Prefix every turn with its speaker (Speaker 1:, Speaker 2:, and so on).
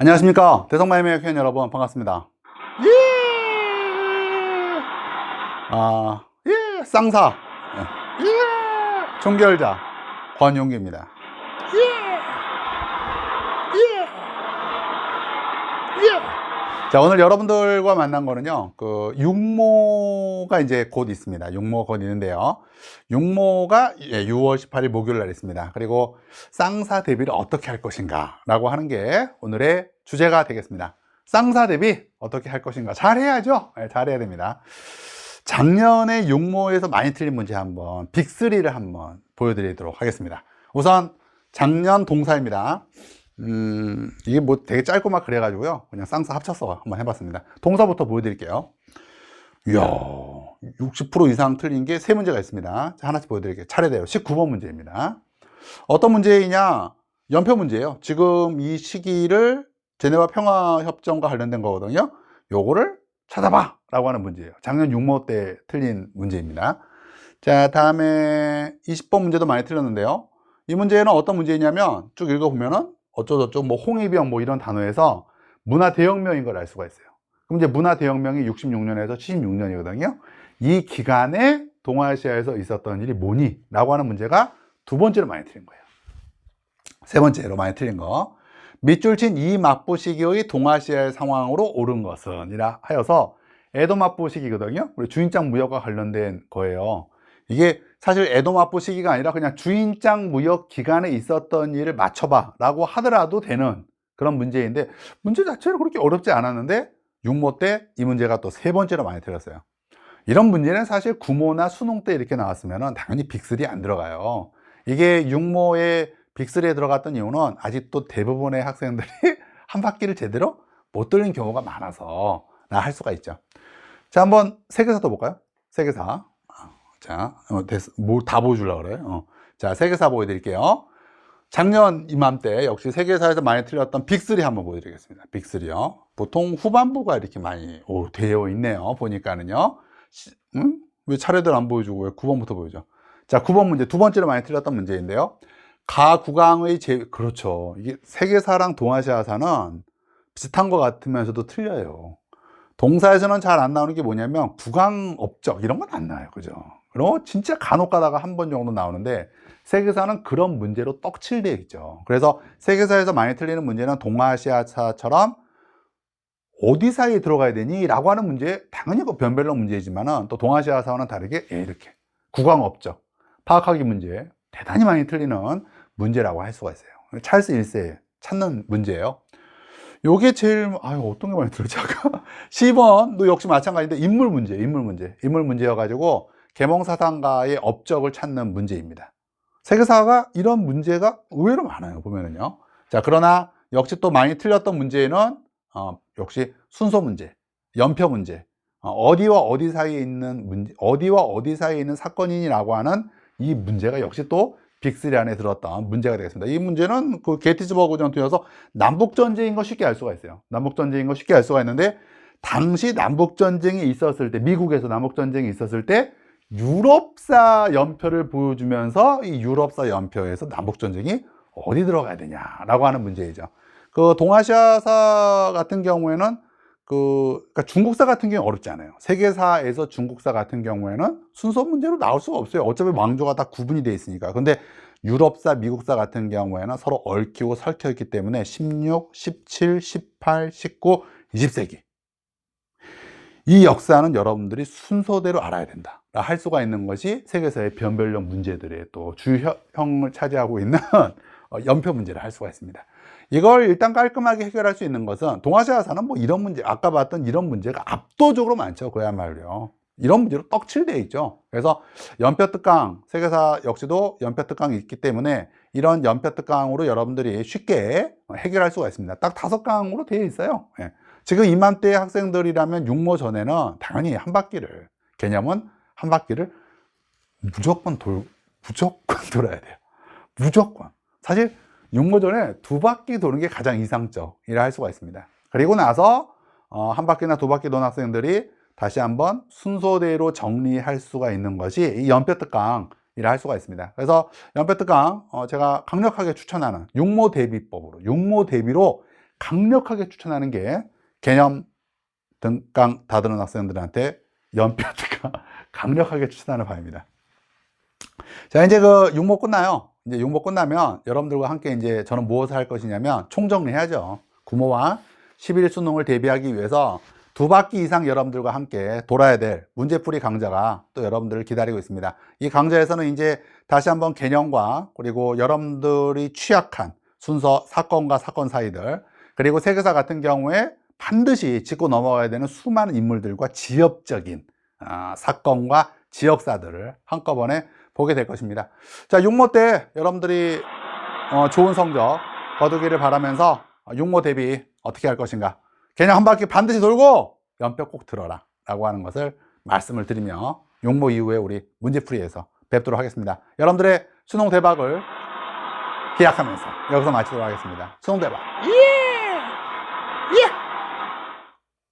Speaker 1: 안녕하십니까. 대성마이메이 팬 여러분, 반갑습니다. 쌍사, 총결자, 권용기입니다. 자, 오늘 여러분들과 만난 거는요, 육모가 이제 곧 있습니다. 육모가 곧 있는데요. 육모가 6월 18일 목요일 날 있습니다. 그리고 쌍사 대비를 어떻게 할 것인가 라고 하는 게 오늘의 주제가 되겠습니다. 쌍사 대비 어떻게 할 것인가. 잘해야죠. 네, 잘해야 됩니다. 작년에 육모에서 많이 틀린 문제 한번, 빅3를 한번 보여드리도록 하겠습니다. 우선 작년 동사입니다. 이게 뭐 되게 짧고 막 그래가지고요. 그냥 쌍사 합쳐서 한번 해봤습니다. 동사부터 보여드릴게요. 이야, 60% 이상 틀린 게 3문제가 있습니다. 자, 하나씩 보여드릴게요. 차례대로 19번 문제입니다. 어떤 문제이냐? 연표 문제예요. 지금 이 시기를 제네바 평화협정과 관련된 거거든요. 요거를 찾아봐! 라고 하는 문제예요. 작년 육모 때 틀린 문제입니다. 자, 다음에 20번 문제도 많이 틀렸는데요. 이 문제는 어떤 문제이냐면 쭉 읽어보면은 어쩌저쩌 뭐 홍위병 뭐 이런 단어에서 문화 대혁명인 걸 알 수가 있어요. 그럼 이제 문화 대혁명이 66년에서 76년이거든요. 이 기간에 동아시아에서 있었던 일이 뭐니? 라고 하는 문제가 두 번째로 많이 틀린 거예요. 세 번째로 많이 틀린 거. 밑줄 친 이 막부 시기의 동아시아의 상황으로 옳은 것은 이라 하여서 에도 막부 시기거든요. 우리 주인장 무역과 관련된 거예요. 이게 사실 에도 막부 시기가 아니라 그냥 주인장 무역 기간에 있었던 일을 맞춰봐 라고 하더라도 되는 그런 문제인데, 문제 자체는 그렇게 어렵지 않았는데 육모 때 이 문제가 또 세 번째로 많이 틀렸어요. 이런 문제는 사실 구모나 수능 때 이렇게 나왔으면 당연히 빅3 안 들어가요. 이게 육모에 빅3에 들어갔던 이유는 아직도 대부분의 학생들이 한 바퀴를 제대로 못 돌린 경우가 많아서 할 수가 있죠. 자, 한번 세계사도 볼까요? 세계사. 자, 뭐 다 보여주려고 그래요. 자, 세계사 보여드릴게요. 작년 이맘때 역시 세계사에서 많이 틀렸던 빅3 한번 보여드리겠습니다. 빅3요. 보통 후반부가 이렇게 많이 되어 있네요. 보니까는요. 왜 차례대로 안 보여주고 왜 9번부터 보여줘? 자, 9번 문제, 두 번째로 많이 틀렸던 문제인데요. 가 구강의 그렇죠. 이게 세계사랑 동아시아사는 비슷한 것 같으면서도 틀려요. 동사에서는 잘 안 나오는 게 뭐냐면 구강 업적 이런 건 안 나와요. 그죠? 그럼 진짜 간혹 가다가 한 번 정도 나오는데 세계사는 그런 문제로 떡칠되어 있죠. 그래서 세계사에서 많이 틀리는 문제는 동아시아사처럼 어디 사이에 들어가야 되니? 라고 하는 문제, 당연히 그 변별력 문제이지만은 또 동아시아사와는 다르게 이렇게 구강 업적, 파악하기 문제 대단히 많이 틀리는 문제라고 할 수가 있어요. 찰스 1세 찾는 문제예요. 요게 제일, 어떤 게 많이 들었지, 아까? 10번도 역시 마찬가지인데, 인물 문제여가지고, 계몽사상가의 업적을 찾는 문제입니다. 세계사가 이런 문제가 의외로 많아요, 보면은요. 자, 그러나, 역시 또 많이 틀렸던 문제는, 역시 순서 문제, 연표 문제, 어디와 어디 사이에 있는 문제, 어디와 어디 사이에 있는 사건이라고 하는 이 문제가 역시 또 빅3 안에 들었던 문제가 되겠습니다. 이 문제는 그 게티즈버그 전투여서 남북전쟁인 거 쉽게 알 수가 있어요. 남북전쟁인 거 쉽게 알 수가 있는데, 당시 남북전쟁이 있었을 때, 미국에서 남북전쟁이 있었을 때, 유럽사 연표를 보여주면서 이 유럽사 연표에서 남북전쟁이 어디 들어가야 되냐라고 하는 문제이죠. 그 동아시아사 같은 경우에는 그러니까 중국사 같은 경우는 어렵지 않아요. 세계사에서 중국사 같은 경우에는 순서 문제로 나올 수가 없어요. 어차피 왕조가 다 구분이 되어 있으니까. 근데 유럽사, 미국사 같은 경우에는 서로 얽히고 설켜 있기 때문에 16, 17, 18, 19, 20세기 이 역사는 여러분들이 순서대로 알아야 된다 할 수가 있는 것이 세계사의 변별력 문제들의 또 주형을 차지하고 있는 연표 문제를 할 수가 있습니다. 이걸 일단 깔끔하게 해결할 수 있는 것은 동아시아사는 뭐 이런 문제, 아까 봤던 이런 문제가 압도적으로 많죠. 그야말로요. 이런 문제로 떡칠되어 있죠. 그래서 연표특강, 세계사 역시도 연표특강이 있기 때문에 이런 연표특강으로 여러분들이 쉽게 해결할 수가 있습니다. 딱 5강으로 되어 있어요. 예. 지금 이맘때 학생들이라면 육모 전에는 당연히 한 바퀴를, 개념은 한 바퀴를 무조건 돌아야 돼요. 무조건. 사실 육모 전에 2바퀴 도는 게 가장 이상적이라 할 수가 있습니다. 그리고 나서 한 바퀴나 2바퀴 도는 학생들이 다시 한번 순서대로 정리할 수가 있는 것이 이 연표특강이라 할 수가 있습니다. 그래서 연표특강 제가 강력하게 추천하는 육모 대비법으로, 육모 대비로 강력하게 추천하는 게 개념 등강 다듬는 학생들한테 연표트가 강력하게 추천하는 바입니다. 자, 이제 그 육모 끝나요. 이제 육모 끝나면 여러분들과 함께 이제 저는 무엇을 할 것이냐면 총정리해야죠. 구모와 11 수능을 대비하기 위해서 2바퀴 이상 여러분들과 함께 돌아야 될 문제풀이 강좌가 또 여러분들을 기다리고 있습니다. 이 강좌에서는 이제 다시 한번 개념과 그리고 여러분들이 취약한 순서 사건과 사건 사이들, 그리고 세계사 같은 경우에 반드시 짚고 넘어가야 되는 수많은 인물들과 지역적인 사건과 지역사들을 한꺼번에 보게 될 것입니다. 자, 육모 때 여러분들이 좋은 성적 거두기를 바라면서 육모 대비 어떻게 할 것인가, 개념 한 바퀴 반드시 돌고 연표 꼭 들어라 라고 하는 것을 말씀을 드리며 육모 이후에 우리 문제풀이에서 뵙도록 하겠습니다. 여러분들의 수능 대박을 기약하면서 여기서 마치도록 하겠습니다. 수능 대박! 예!